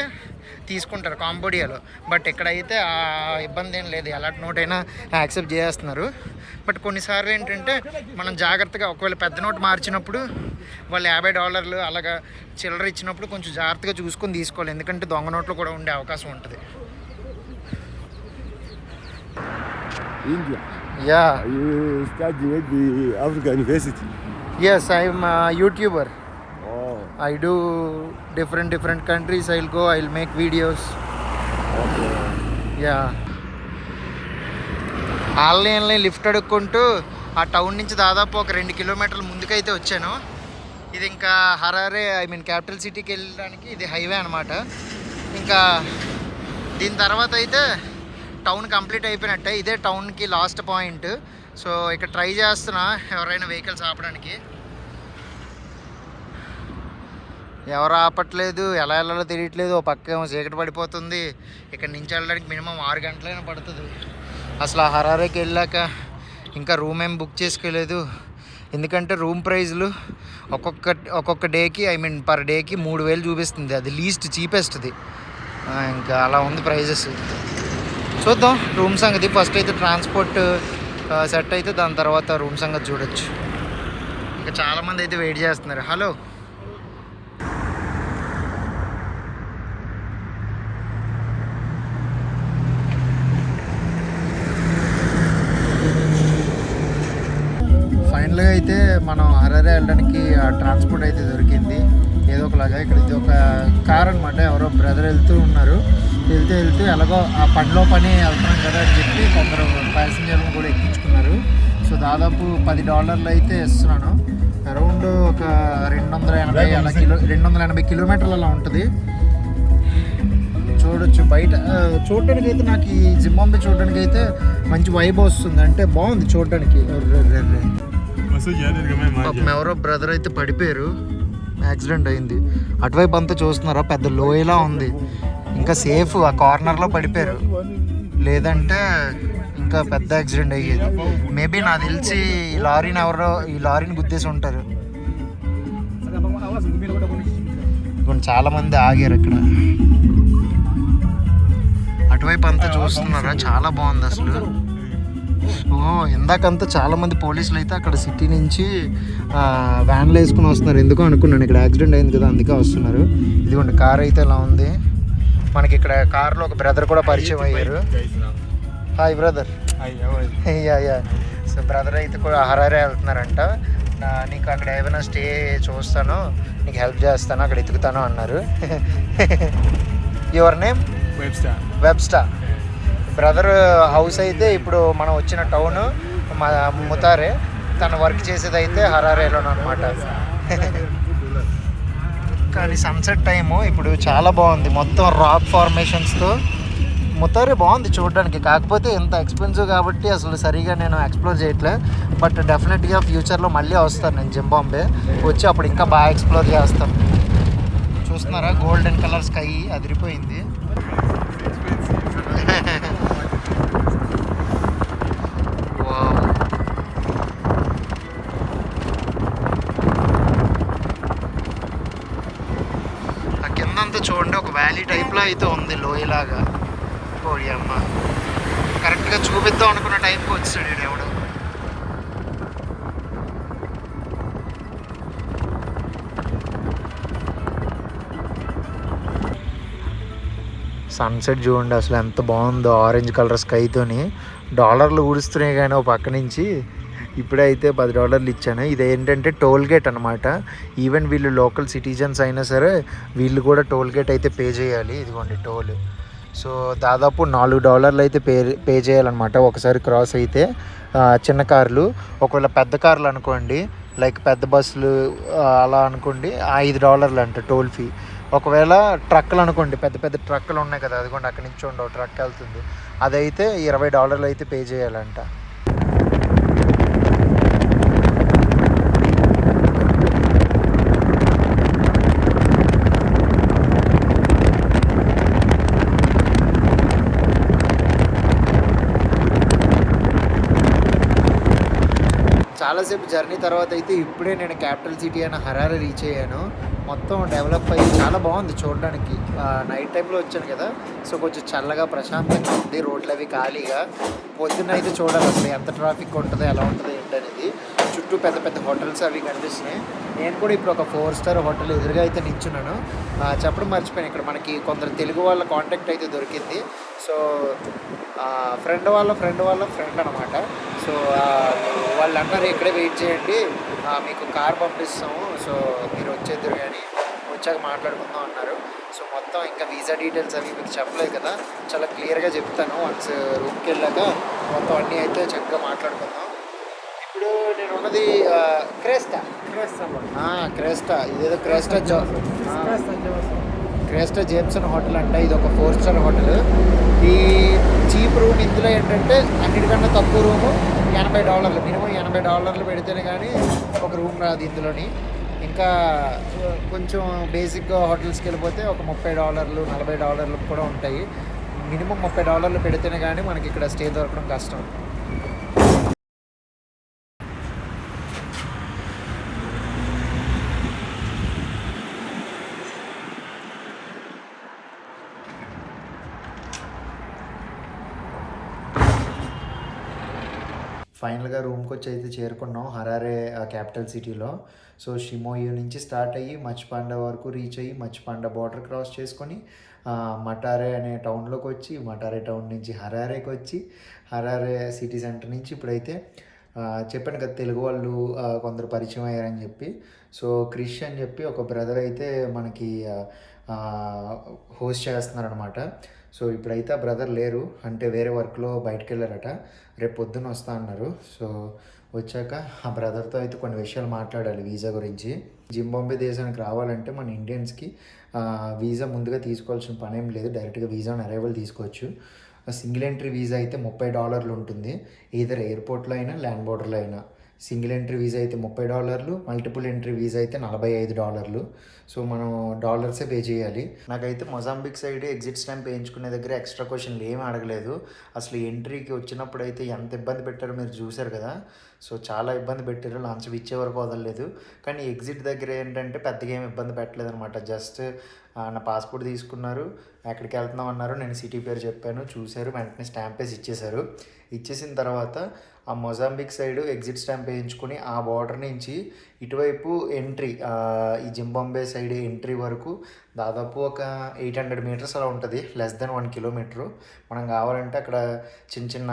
Speaker 1: తీసుకుంటారు కాంబోడియాలో. బట్ ఇక్కడైతే ఆ ఇబ్బంది ఏం లేదు, ఎలాంటి నోట్ అయినా యాక్సెప్ట్ చేస్తున్నారు. బట్ కొన్నిసార్లు ఏంటంటే మనం జాగ్రత్తగా ఒకవేళ పెద్ద నోట్ మార్చినప్పుడు వాళ్ళు $50 అలాగా చిల్లర ఇచ్చినప్పుడు కొంచెం జాగ్రత్తగా చూసుకొని తీసుకోవాలి, ఎందుకంటే దొంగ నోట్లు కూడా ఉండే అవకాశం ఉంటుంది.
Speaker 5: India.
Speaker 1: Yeah.
Speaker 5: You study at the Africa University.
Speaker 1: Yes, I'm a YouTuber.
Speaker 5: Oh,
Speaker 1: I do different countries. I'll go, I'll make videos.
Speaker 5: okay.
Speaker 1: Yeah. ఆన్లైన్లో లిఫ్ట్ అడుక్కుంటూ ఆ టౌన్ నుంచి దాదాపు ఒక 2 కిలోమీటర్ల ముందుకైతే వచ్చాను. ఇది ఇంకా హరారే క్యాపిటల్ సిటీకి వెళ్ళడానికి ఇది హైవే అనమాట. ఇంకా దీని తర్వాత అయితే టౌన్ కంప్లీట్ అయిపోయినట్టే. ఇదే టౌన్కి లాస్ట్ పాయింట్. సో ఇక్కడ ట్రై చేస్తున్నా ఎవరైనా వెహికల్స్ ఆపడానికి. ఎవరు ఆపట్లేదు, ఎలా వెళ్ళాలో తెలియట్లేదు. ఓ పక్క ఏమో చీకటి పడిపోతుంది. ఇక్కడ నుంచి వెళ్ళడానికి మినిమం 6 గంటలైనా పడుతుంది. అసలు ఆ హరారేకి వెళ్ళాక ఇంకా రూమ్ ఏం బుక్ చేసుకోలేదు, ఎందుకంటే రూమ్ ప్రైజ్లు ఒక్కొక్క డేకి పర్ డేకి 3,000 చూపిస్తుంది. అది లీస్ట్ చీపెస్ట్ది. ఇంకా అలా ఉంది ప్రైజెస్. చూద్దాం రూమ్ సంగతి. ఫస్ట్ అయితే ట్రాన్స్పోర్ట్ సెట్ అయితే దాని తర్వాత రూమ్ సంగతి చూడొచ్చు. ఇంకా చాలామంది అయితే వెయిట్ చేస్తున్నారు. హలో, ఫైనల్గా అయితే మనం హరారే వెళ్ళడానికి ఆ ట్రాన్స్పోర్ట్ అయితే దొరికింది ఏదో ఒకలాగా. ఇక్కడ ఇది ఒక కార్ అనమాట. ఎవరో బ్రదర్ వెళ్తూ ఉన్నారు. వెళ్తూ ఎలాగో ఆ పనిలో పని వెళ్తున్నాం కదా అని చెప్పి కొందరు ప్యాసింజర్లను కూడా ఎక్కించుకున్నారు. సో దాదాపు $10 అయితే ఇస్తున్నాను. అరౌండ్ ఒక 280 కిలోమీటర్లు అలా ఉంటుంది. చూడొచ్చు బయట. చూడటానికి అయితే నాకు ఈ జింబాబ్వే చూడడానికి అయితే మంచి వైబ్ వస్తుంది, అంటే బాగుంది చూడటానికి. ఎవరో బ్రదర్ అయితే పడిపోయారు, యాక్సిడెంట్ అయింది. అటువైపు అంతా చూస్తున్నారా, పెద్ద లోయలా ఉంది. ఇంకా సేఫ్, ఆ కార్నర్లో పడిపోయారు, లేదంటే ఇంకా పెద్ద యాక్సిడెంట్ అయ్యేది. మేబీ నాకు తెలిసి ఈ లారీని గుద్దేసి ఉంటారు. చాలా మంది ఆగారు ఇక్కడ. అటువైపు అంతా చూస్తున్నారా, చాలా బాగుంది అసలు. ఇందాకంతా చాలా మంది పోలీసులు అయితే అక్కడ సిటీ నుంచి వ్యాన్లు వేసుకుని వస్తున్నారు. ఎందుకో అనుకున్నాను, ఇక్కడ యాక్సిడెంట్ అయింది కదా అందుకే వస్తున్నారు. ఇదిగోండి కార్ అయితే ఇలా ఉంది. మనకి ఇక్కడ కార్లో ఒక బ్రదర్ కూడా పరిచయం అయ్యారు. Hi brother. Yeah. So brother అయితే కూడా హరారే వెళ్తున్నారంట. నీకు అక్కడ ఏమైనా స్టే చూస్తాను, నీకు హెల్ప్ చేస్తాను, అక్కడ ఎతుకుతాను అన్నారు. Your name? వెబ్స్టార్. బ్రదర్ హౌస్ అయితే ఇప్పుడు మనం వచ్చిన టౌన్ ముతారే, తను వర్క్ చేసేది అయితే హరారేలోనూ అనమాట. కానీ సన్సెట్ టైము ఇప్పుడు చాలా బాగుంది, మొత్తం రాక్ ఫార్మేషన్స్తో. ముతారే బాగుంది చూడడానికి, కాకపోతే ఎంత ఎక్స్పెన్సివ్ కాబట్టి అసలు సరిగా నేను ఎక్స్ప్లోర్ చేయట్లే. బట్ డెఫినెట్గా ఫ్యూచర్లో మళ్ళీ వస్తాను నేను జింబాబ్వే వచ్చి, అప్పుడు ఇంకా బాగా ఎక్స్ప్లోర్ చేస్తాను. చూస్తున్నారా గోల్డెన్ కలర్ స్కై అదిరిపోయింది. ఆ కిందంతా చూడండి, ఒక వ్యాలీ టైప్లో అయితే ఉంది, లోయలాగా. ఓడి అమ్మ, కరెక్ట్గా చూపిద్దాం అనుకున్న టైంకి వచ్చాడు ఎవడు. సన్సెట్ చూడండి అసలు ఎంత బాగుందో, ఆరెంజ్ కలర్ స్కైతోని. డాలర్లు ఊడుస్తున్నాయి కానీ ఒక పక్క నుంచి. ఇప్పుడైతే $10 ఇచ్చాను. ఇది ఏంటంటే టోల్ గేట్ అనమాట. ఈవెన్ వీళ్ళు లోకల్ సిటిజన్స్ అయినా సరే వీళ్ళు కూడా టోల్ గేట్ అయితే పే చేయాలి. ఇదిగోండి టోల్. సో దాదాపు $4 అయితే పే చేయాలన్నమాట ఒకసారి క్రాస్ అయితే. చిన్న కార్లు, ఒకవేళ పెద్ద కార్లు అనుకోండి, లైక్ పెద్ద బస్సులు అలా అనుకోండి, $5 అంట టోల్ ఫీ. ఒకవేళ ట్రక్కులు అనుకోండి, పెద్ద పెద్ద ట్రక్కులు ఉన్నాయి కదా, అదిగోండి అక్కడి నుంచి ఉండవు, ట్రక్ వెళ్తుంది, అదైతే $20 అయితే పే చేయాలంట. చాలాసేపు జర్నీ తర్వాత అయితే ఇప్పుడే నేను క్యాపిటల్ సిటీ అయిన హరారే రీచ్ అయ్యాను. మొత్తం డెవలప్ అయ్యి చాలా బాగుంది చూడడానికి. నైట్ టైంలో వచ్చాను కదా, సో కొంచెం చల్లగా ప్రశాంతంగా ఉంది, రోడ్లు అవి ఖాళీగా. పొద్దున్న అయితే చూడాలి అసలు ఎంత ట్రాఫిక్ ఉంటుందో, ఎలా ఉంటుందో ఏంటనేది. చుట్టూ పెద్ద పెద్ద హోటల్స్ అవి కనిపిస్తున్నాయి. నేను కూడా ఇప్పుడు ఒక 4 స్టార్ హోటల్ ఎదురుగా అయితే నిల్చున్నాను. చెప్పడం మర్చిపోయాను, ఇక్కడ మనకి కొందరు తెలుగు వాళ్ళ కాంటాక్ట్ అయితే దొరికింది. సో ఫ్రెండ్ వాళ్ళ ఫ్రెండ్ అనమాట. సో వాళ్ళు అన్నారు ఇక్కడే వెయిట్ చేయండి, మీకు కార్ పంపిస్తాము, సో మీరు వచ్చేద్దరు కానీ వచ్చాక మాట్లాడుకుందాం అన్నారు. సో మొత్తం ఇంకా వీసా డీటెయిల్స్ అవి మీకు చెప్పలేదు కదా, చాలా క్లియర్గా చెప్తాను వన్స్ రూమ్కి వెళ్ళాక. మొత్తం అన్నీ అయితే చక్కగా మాట్లాడుకుందాం. ఇప్పుడు నేను ఉన్నది క్రేస్టా, ఇదేదో క్రేస్టా జేమ్సన్ హోటల్ అంట. ఇది ఒక 4 స్టార్ హోటల్. ఈ చీప్ రూమ్ ఇందులో ఏంటంటే అన్నిటికన్నా తక్కువ రూము $80, మినిమం $80 పెడితేనే కానీ ఒక రూమ్ రాదు ఇందులోని. ఇంకా కొంచెం బేసిక్గా హోటల్స్కి వెళ్ళిపోతే ఒక $30, $40 కూడా ఉంటాయి. మినిమం $30 పెడితేనే కానీ మనకి ఇక్కడ స్టే దొరకడం కష్టం. ఫైనల్గా రూమ్కి వచ్చి అయితే చేరుకున్నాం హరారే క్యాపిటల్ సిటీలో. సో షిమోయు నుంచి స్టార్ట్ అయ్యి మచ్పాండా వరకు రీచ్ అయ్యి మచ్పాండా బార్డర్ క్రాస్ చేసుకొని మటారే అనే టౌన్లోకి వచ్చి మటారే టౌన్ నుంచి హరారేకి వచ్చి హరారే సిటీ సెంటర్ నుంచి ఇప్పుడైతే చెప్పాను కదా తెలుగు వాళ్ళు కొందరు పరిచయం అయ్యారని చెప్పి. సో క్రిష్ అని చెప్పి ఒక బ్రదర్ అయితే మనకి హోస్ట్ చేస్తున్నారనమాట. సో ఇప్పుడైతే ఆ బ్రదర్ లేరు, అంటే వేరే వర్క్లో బయటకు వెళ్ళారట, రేపు పొద్దున్న వస్తా అన్నారు. సో వచ్చాక ఆ బ్రదర్తో అయితే కొన్ని విషయాలు మాట్లాడాలి వీసా గురించి. జింబాబ్వే దేశానికి రావాలంటే మన ఇండియన్స్కి వీసా ముందుగా తీసుకోవాల్సిన పని ఏం లేదు, డైరెక్ట్గా వీసా ఆన్ అరైవల్ తీసుకోవచ్చు. సింగిల్ ఎంట్రీ వీసా అయితే $30 ఉంటుంది, ఈధర్ ఎయిర్పోర్ట్లో అయినా ల్యాండ్ బోర్డర్లో అయినా. సింగిల్ ఎంట్రీ వీసా అయితే $30, మల్టిపుల్ ఎంట్రీ వీసా అయితే $45. సో మనం డాలర్సే పే చేయాలి. నాకైతే మొజాంబిక్ సైడ్ ఎగ్జిట్ స్టాంప్ వేయించుకునే దగ్గర ఎక్స్ట్రా క్వశ్చన్లు ఏమీ అడగలేదు. అసలు ఎంట్రీకి వచ్చినప్పుడు అయితే ఎంత ఇబ్బంది పెట్టారో మీరు చూశారు కదా. సో చాలా ఇబ్బంది పెట్టారు, లంచం ఇచ్చే వరకు వదలలేదు. కానీ ఎగ్జిట్ దగ్గర ఏంటంటే పెద్దగా ఏమి ఇబ్బంది పెట్టలేదు అనమాట. జస్ట్ నా పాస్పోర్ట్ తీసుకున్నారు, ఎక్కడికి వెళ్తున్నాం అన్నారు, నేను సిటీ పేరు చెప్పాను, చూశారు, వెంటనే స్టాంప్ వేసి ఇచ్చేశారు. ఇచ్చేసిన తర్వాత ఆ మొజాంబిక్ సైడ్ ఎగ్జిట్ స్టాంప్ వేయించుకొని ఆ బార్డర్ నుంచి ఇటువైపు ఎంట్రీ, ఈ జింబాబ్వే సైడ్ ఎంట్రీ వరకు దాదాపు ఒక 800 మీటర్స్ అలా ఉంటుంది, లెస్ దెన్ 1 కిలోమీటరు. మనం కావాలంటే అక్కడ చిన్న చిన్న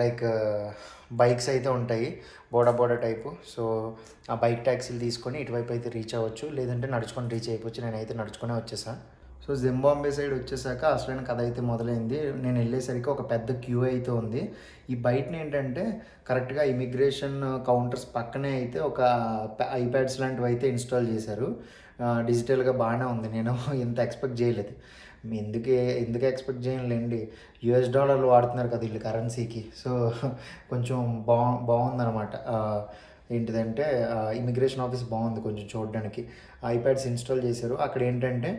Speaker 1: లైక్ బైక్స్ అయితే ఉంటాయి, బోడా టైపు. సో ఆ బైక్ ట్యాక్సీలు తీసుకొని ఇటువైపు అయితే రీచ్ అవ్వచ్చు, లేదంటే నడుచుకొని రీచ్ అయిపోవచ్చు. నేనైతే నడుచుకునే వచ్చేసాను. సో జింబాబ్వే సైడ్ వచ్చేసాక అసలైన కథ అయితే మొదలైంది. నేను వెళ్ళేసరికి ఒక పెద్ద క్యూ అయితే ఉంది. ఈ బయటని ఏంటంటే కరెక్ట్గా ఇమిగ్రేషన్ కౌంటర్స్ పక్కనే అయితే ఒక ఐప్యాడ్స్ లాంటివి అయితే ఇన్స్టాల్ చేశారు. డిజిటల్గా బాగానే ఉంది, నేను ఇంత ఎక్స్పెక్ట్ చేయలేదు. ఎందుకు ఎక్స్పెక్ట్ చేయలేండి, $US వాడుతున్నారు కదా వీళ్ళు కరెన్సీకి. సో కొంచెం బాగుందన్నమాట. ఏంటిదంటే ఇమిగ్రేషన్ ఆఫీస్ బాగుంది కొంచెం చూడడానికి. ఐప్యాడ్స్ ఇన్స్టాల్ చేశారు. అక్కడ ఏంటంటే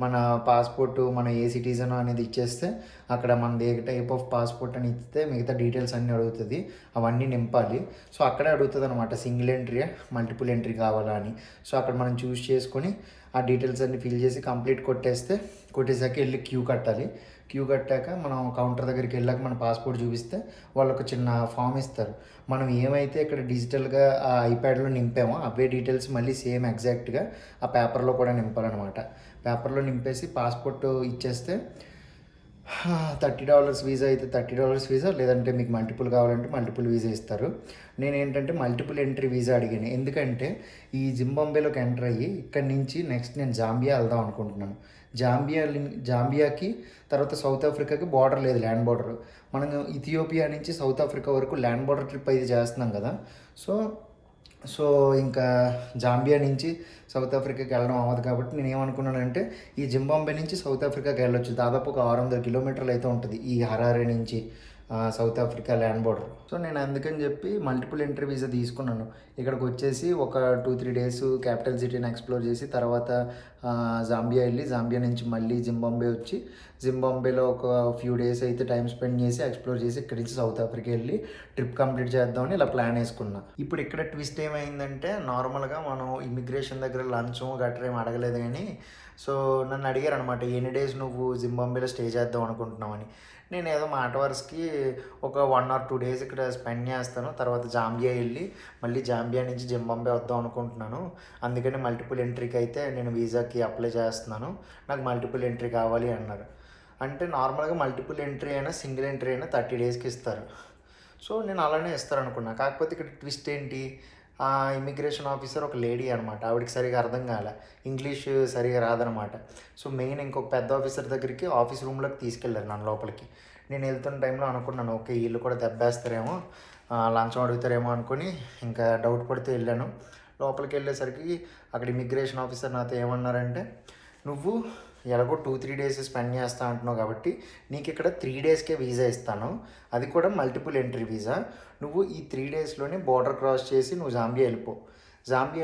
Speaker 1: మన పాస్పోర్టు, మన ఏ సిటిజన్ అనేది ఇచ్చేస్తే అక్కడ మనది ఏ టైప్ ఆఫ్ పాస్పోర్ట్ అని ఇస్తే మిగతా డీటెయిల్స్ అన్నీ అడుగుతుంది, అవన్నీ నింపాలి. సో అక్కడే అడుగుతుంది అనమాట సింగిల్ ఎంట్రీ మల్టిపుల్ ఎంట్రీ కావాలా అని. సో అక్కడ మనం చూస్ చేసుకొని ఆ డీటెయిల్స్ అన్ని ఫిల్ చేసి కంప్లీట్ కొట్టేసాక వెళ్ళి క్యూ కట్టాలి. క్యూ కట్టాక మనం కౌంటర్ దగ్గరికి వెళ్ళాక మన పాస్పోర్ట్ చూపిస్తే వాళ్ళు ఒక చిన్న ఫామ్ ఇస్తారు. మనం ఏమైతే ఇక్కడ డిజిటల్గా ఆ ఐప్యాడ్లో నింపామో అవే డీటెయిల్స్ మళ్ళీ సేమ్ ఎగ్జాక్ట్గా ఆ పేపర్లో కూడా నింపాలన్నమాట. పేపర్లో నింపేసి పాస్పోర్ట్ ఇచ్చేస్తే $30 వీసా అయితే $30 వీసా, లేదంటే మీకు మల్టిపుల్ కావాలంటే మల్టిపుల్ వీసా ఇస్తారు. నేను ఏంటంటే మల్టిపుల్ ఎంట్రీ వీసా అడిగాను, ఎందుకంటే ఈ జింబాబ్వేలోకి ఎంటర్ అయ్యి ఇక్కడి నుంచి నెక్స్ట్ నేను జాంబియా వెళ్దాం అనుకుంటున్నాను. జాంబియాకి తర్వాత సౌత్ ఆఫ్రికాకి బార్డర్ లేదు, ల్యాండ్ బార్డర్. మనం ఇథియోపియా నుంచి సౌత్ ఆఫ్రికా వరకు ల్యాండ్ బార్డర్ ట్రిప్ అయితే చేస్తున్నాం కదా. సో సో ఇంకా జాంబియా నుంచి సౌత్ ఆఫ్రికాకి వెళ్ళడం అవ్వదు కాబట్టి నేను ఏమనుకున్నానంటే ఈ జింబాంబే నుంచి సౌత్ ఆఫ్రికాకి వెళ్ళొచ్చు. దాదాపు ఒక 600 కిలోమీటర్లు అయితే ఉంటుంది ఈ హరారే నుంచి south Africa land border. So నేను అందుకని చెప్పి మల్టిపుల్ ఎంట్రీ వీసా తీసుకున్నాను. ఇక్కడికి వచ్చేసి ఒక 2-3 డేస్ క్యాపిటల్ సిటీని ఎక్స్ప్లోర్ చేసి తర్వాత జాంబియా వెళ్ళి జాంబియా నుంచి మళ్ళీ జింబాంబే వచ్చి జింబాంబేలో ఒక ఫ్యూ డేస్ అయితే టైం స్పెండ్ చేసి ఎక్స్ప్లోర్ చేసి ఇక్కడి నుంచి సౌత్ ఆఫ్రికా వెళ్ళి ట్రిప్ కంప్లీట్ చేద్దామని ఇలా ప్లాన్ వేసుకున్నా. ఇప్పుడు ఇక్కడ ట్విస్ట్ ఏమైందంటే నార్మల్గా మనం ఇమిగ్రేషన్ దగ్గర లంచ్ గట్రా ఏం అడగలేదు కానీ సో నన్ను అడిగారు అనమాట, ఎన్ని డేస్ నువ్వు జింబాంబేలో స్టే చేద్దాం అనుకుంటున్నామని. నేను ఏదో మాట వరుసకి ఒక 1 or 2 డేస్ ఇక్కడ స్పెండ్ చేస్తాను, తర్వాత జాంబియా వెళ్ళి మళ్ళీ జాంబియా నుంచి జింబాంబే వద్దాం అనుకుంటున్నాను, అందుకని మల్టిపుల్ ఎంట్రీకి అయితే నేను వీసాకి అప్లై చేస్తున్నాను, నాకు మల్టిపుల్ ఎంట్రీ కావాలి అన్నారు. అంటే నార్మల్గా మల్టిపుల్ ఎంట్రీ అయినా సింగిల్ ఎంట్రీ అయినా 30 డేస్కి ఇస్తారు. సో నేను అలానే ఇస్తారనుకున్నా. కాకపోతే ఇక్కడ ట్విస్ట్ ఏంటి, ఆ ఇమిగ్రేషన్ ఆఫీసర్ ఒక లేడీ అనమాట, ఆవిడకి సరిగా అర్థం కాలే, ఇంగ్లీష్ సరిగా రాదనమాట. సో మెయిన్ ఇంకొక పెద్ద ఆఫీసర్ దగ్గరికి ఆఫీస్ రూమ్లోకి తీసుకెళ్ళారు నన్ను లోపలికి. నేను వెళ్తున్న టైంలో అనుకున్నాను ఓకే వీళ్ళు కూడా దెబ్బేస్తారేమో, లంచం అడుగుతారేమో అనుకుని ఇంకా డౌట్ పడితే వెళ్ళాను. లోపలికి వెళ్ళేసరికి అక్కడ ఇమిగ్రేషన్ ఆఫీసర్ నాతో ఏమన్నారంటే, నువ్వు ఎలాగో 2-3 డేస్ స్పెండ్ చేస్తా అంటున్నావు కాబట్టి నీకు ఇక్కడ 3 డేస్కే వీసా ఇస్తాను, అది కూడా మల్టిపుల్ ఎంట్రీ వీసా. నువ్వు ఈ 3 డేస్లోనే బోర్డర్ క్రాస్ చేసి నువ్వు జాంబియా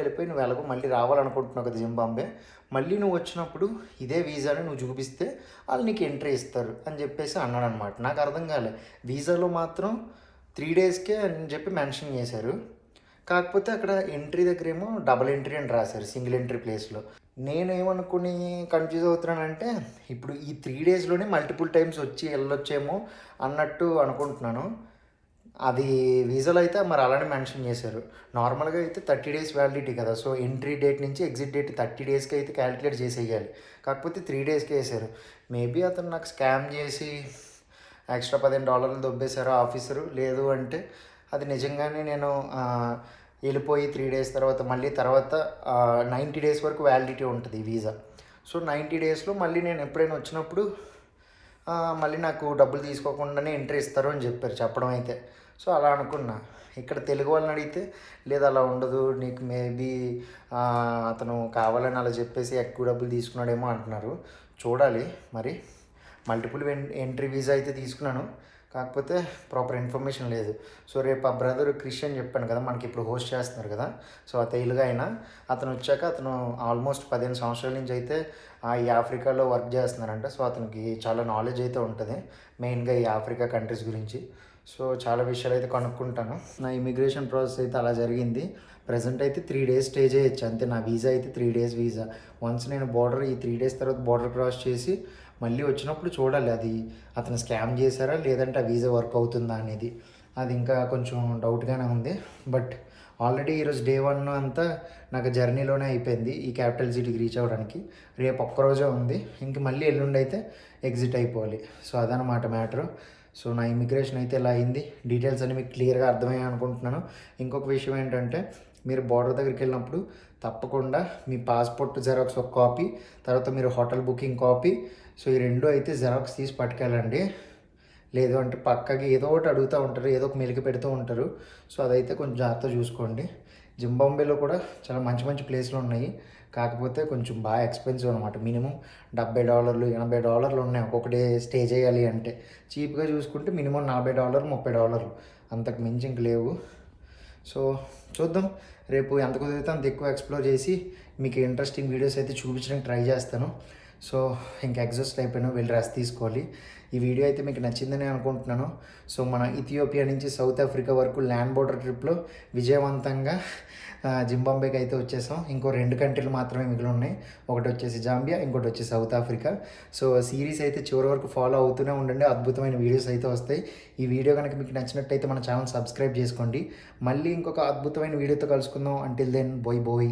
Speaker 1: వెళ్ళిపోయి నువ్వు ఎలాగో మళ్ళీ రావాలనుకుంటున్నావు కదా జింబాంబే, మళ్ళీ నువ్వు వచ్చినప్పుడు ఇదే వీసాని నువ్వు చూపిస్తే వాళ్ళు నీకు ఎంట్రీ ఇస్తారు అని చెప్పేసి అన్నాడు అనమాట. నాకు అర్థం కాలే, వీసాలో మాత్రం 3 డేస్కే అని చెప్పి మెన్షన్ చేశారు, కాకపోతే అక్కడ ఎంట్రీ దగ్గర ఏమో డబుల్ ఎంట్రీ అని రాశారు సింగిల్ ఎంట్రీ ప్లేస్లో. నేను ఏమనుకుని కన్ఫ్యూజ్ అవుతున్నానంటే ఇప్పుడు ఈ 3 డేస్లోనే మల్టిపుల్ టైమ్స్ వచ్చి వెళ్ళొచ్చేమో అన్నట్టు అనుకుంటున్నాను. అది వీసాలో అయితే మరి అలానే మెన్షన్ చేశారు. నార్మల్గా అయితే 30 డేస్ వ్యాలిడిటీ కదా, సో ఎంట్రీ డేట్ నుంచి ఎగ్జిట్ డేట్ 30 డేస్కి అయితే క్యాలిక్యులేట్ చేసేయాలి, కాకపోతే 3 డేస్కి వేసారు. మేబీ అతను నాకు స్కామ్ చేసి ఎక్స్ట్రా $15 దొబ్బేశారు ఆఫీసరు, లేదు అంటే అది నిజంగానే నేను వెళ్ళిపోయి 3 డేస్ తర్వాత మళ్ళీ తర్వాత 90 డేస్ వరకు వ్యాలిడిటీ ఉంటుంది ఈ వీసా. సో 90 డేస్లో మళ్ళీ నేను ఎప్పుడైనా వచ్చినప్పుడు మళ్ళీ నాకు డబ్బులు తీసుకోకుండానే ఎంట్రీ ఇస్తారు అని చెప్పడం అయితే. సో అలా అనుకున్నా. ఇక్కడ తెలుగు వాళ్ళని అడిగితే లేదు అలా ఉండదు, నీకు మేబీ అతను కావాలని అలా చెప్పేసి ఎక్కువ డబ్బులు తీసుకున్నాడేమో అంటున్నారు. చూడాలి మరి. మల్టిపుల్ ఎంట్రీ వీసా అయితే తీసుకున్నాను, కాకపోతే ప్రాపర్ ఇన్ఫర్మేషన్ లేదు. సో రేపు ఆ బ్రదర్ క్రిస్టియన్ చెప్పాను కదా మనకి ఇప్పుడు హోస్ట్ చేస్తున్నారు కదా, సో ఆ తెలుగు అయినా అతను వచ్చాక అతను ఆల్మోస్ట్ 15 సంవత్సరాల నుంచి అయితే ఈ ఆఫ్రికాలో వర్క్ చేస్తున్నారంట. సో అతనికి చాలా నాలెడ్జ్ అయితే ఉంటుంది మెయిన్గా ఈ ఆఫ్రికా కంట్రీస్ గురించి. సో చాలా విషయాలు అయితే కనుక్కుంటాను. నా ఇమిగ్రేషన్ ప్రాసెస్ అయితే అలా జరిగింది. ప్రజెంట్ అయితే 3 డేస్ స్టే చేయొచ్చు అంతే. నా వీసా అయితే 3 డేస్ వీసా. వన్స్ నేను ఈ 3 డేస్ తర్వాత బార్డర్ క్రాస్ చేసి మళ్ళీ వచ్చినప్పుడు చూడాలి అది అతను స్కామ్ చేశారా లేదంటే ఆ వీసా వర్క్ అవుతుందా అనేది. అది ఇంకా కొంచెం డౌట్గానే ఉంది. బట్ ఆల్రెడీ ఈరోజు డే 1 అంతా నాకు జర్నీలోనే అయిపోయింది ఈ క్యాపిటల్ సిటీకి రీచ్ అవ్వడానికి. రేపు ఒక్కరోజే ఉంది, ఇంక మళ్ళీ ఎల్లుండి అయితే ఎగ్జిట్ అయిపోవాలి. సో అదనమాట మ్యాటరు. సో నా ఇమిగ్రేషన్ అయితే ఇలా అయింది. డీటెయిల్స్ అన్ని మీకు క్లియర్గా అర్థమయ్యాయి అనుకుంటున్నాను. ఇంకొక విషయం ఏంటంటే మీరు బార్డర్ దగ్గరికి వెళ్ళినప్పుడు తప్పకుండా మీ పాస్పోర్ట్ జెరాక్స్ ఒక కాపీ, తర్వాత మీరు హోటల్ బుకింగ్ కాపీ, సో ఈ 2 అయితే జెరాక్స్ తీసి పట్టుకెళ్ళండి. లేదు అంటే పక్కకి ఏదో ఒకటి అడుగుతూ ఉంటారు, ఏదో ఒక మెలికి పెడుతూ ఉంటారు. సో అదైతే కొంచెం జాగ్రత్తగా చూసుకోండి. జింబాంబేలో కూడా చాలా మంచి మంచి ప్లేస్లు ఉన్నాయి, కాకపోతే కొంచెం బాగా ఎక్స్పెన్సివ్ అనమాట. మినిమం $70 $80 ఉన్నాయి ఒక్కొక్క డే స్టే చేయాలి అంటే. చీప్గా చూసుకుంటే మినిమం $40 $30, అంతకు మించి ఇంక లేవు. సో చూద్దాం, రేపు ఎంత కుదిరితే అంత ఎక్కువ ఎక్స్ప్లోర్ చేసి మీకు ఇంట్రెస్టింగ్ వీడియోస్ అయితే చూపించడానికి ట్రై చేస్తాను. సో ఇంకా ఎగ్జాస్ట్ అయిపోయినా వెళ్ళి రెస్ట్ తీసుకోవాలి. ఈ వీడియో అయితే మీకు నచ్చిందని అనుకుంటున్నాను. సో మన ఇథియోపియా నుంచి సౌత్ ఆఫ్రికా వరకు ల్యాండ్ బోర్డర్ ట్రిప్లో విజయవంతంగా జింబాంబేకి అయితే వచ్చేసాం. ఇంకో 2 కంట్రీలు మాత్రమే మిగిలి ఉన్నాయి, ఒకటి వచ్చేసి జాంబియా, ఇంకోటి వచ్చేసి సౌత్ ఆఫ్రికా. సో సిరీస్ అయితే చివరి వరకు ఫాలో అవుతూనే ఉండండి, అద్భుతమైన వీడియోస్ అయితే వస్తాయి. ఈ వీడియో కనుక మీకు నచ్చినట్టయితే మన ఛానల్ సబ్స్క్రైబ్ చేసుకోండి. మళ్ళీ ఇంకొక అద్భుతమైన వీడియోతో కలుసుకుందాం. అంటిల్ దెన్ బోయ్.